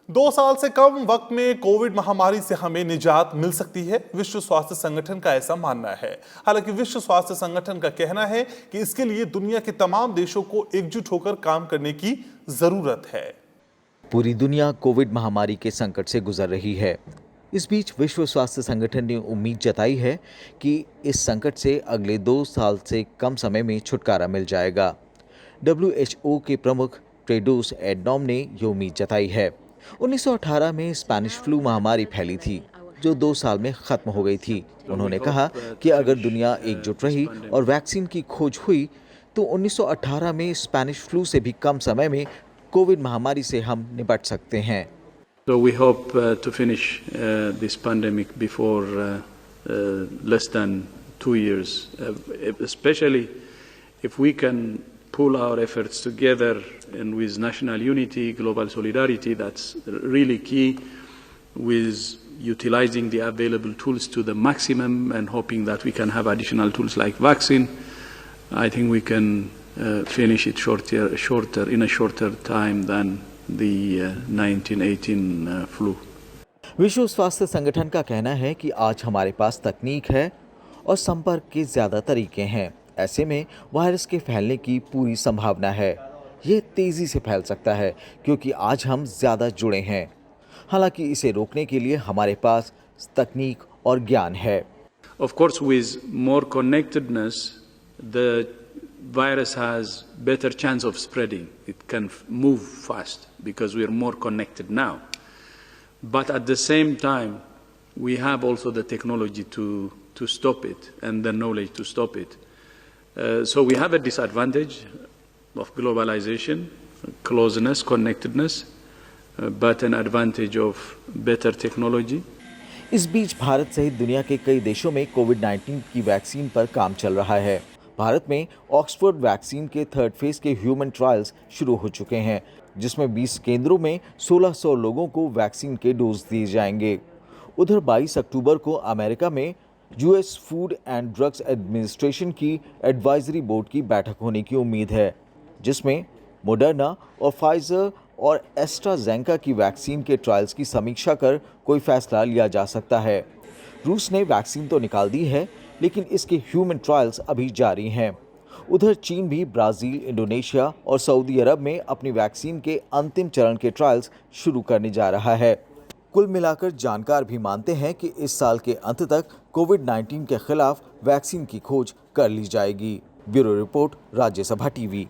2 साल से कम वक्त में कोविड महामारी से हमें निजात मिल सकती है, विश्व स्वास्थ्य संगठन का ऐसा मानना है। हालांकि विश्व स्वास्थ्य संगठन का कहना है कि इसके लिए दुनिया के तमाम देशों को एकजुट होकर काम करने की जरूरत है। पूरी दुनिया कोविड महामारी के संकट से गुजर रही है। इस बीच विश्व स्वास्थ्य संगठन ने उम्मीद जताई है कि इस संकट से अगले 2 साल से कम समय में छुटकारा मिल जाएगा। WHO के प्रमुख टेड्रोस एडनॉम ने ये उम्मीद जताई है। 1918 में स्पेनिश फ्लू महामारी फैली थी, जो 2 साल में खत्म हो गई थी। उन्होंने कहा कि अगर दुनिया एकजुट रही और वैक्सीन की खोज हुई तो 1918 में स्पेनिश फ्लू से भी कम समय में कोविड महामारी से हम निपट सकते हैं। So we hope to finish this pandemic before less than 2 years, especially if we can pull our efforts together and with national unity, global solidarity. That's really key, with utilizing the available tools to the maximum and hoping that we can have additional tools like vaccine. I think we can finish it in a shorter time than the 1918 flu. विश्व स्वास्थ्य संगठन का कहना है कि आज हमारे पास तकनीक है और संपर्क के ज्यादा तरीके हैं। ऐसे में वायरस के फैलने की पूरी संभावना है। ये तेजी से फैल सकता है क्योंकि आज हम ज्यादा जुड़े हैं। हालांकि इसे रोकने के लिए हमारे पास तकनीक और ज्ञान है। Of course, with more connectedness, the virus has better chance of spreading. It can move fast because we are more connected now. But at the same time, we have also the technology to stop it and the knowledge to stop it. So we have a disadvantage of globalization, closeness, connectedness, but an advantage of better technology. इस बीच भारत सहित दुनिया के कई देशों में कोविड-19 की vaccine पर काम चल रहा है। भारत में ऑक्सफोर्ड वैक्सीन के 3rd फेज के ह्यूमन ट्रायल्स शुरू हो चुके हैं, जिसमें 20 केंद्रों में 1600 लोगों को वैक्सीन के डोज दिए जाएंगे। उधर 22 अक्टूबर को अमेरिका में US food and drugs administration की एडवाइजरी बोर्ड की बैठक होने की उम्मीद है, जिसमें मोडर्ना और फाइजर और एस्ट्राजेनेका की वैक्सीन के ट्रायल्स की समीक्षा कर कोई फैसला लिया जा सकता है। रूस ने वैक्सीन तो निकाल दी है, लेकिन इसके ह्यूमन ट्रायल्स अभी जारी हैं। उधर चीन भी ब्राजील, इंडोनेशिया और सऊदी अरब में अपनी वैक्सीन के अंतिम चरण के ट्रायल्स शुरू करने जा रहा है। कुल मिलाकर जानकार भी मानते हैं कि इस साल के अंत तक कोविड-19 के खिलाफ वैक्सीन की खोज कर ली जाएगी। Bureau report, Rajya Sabha TV.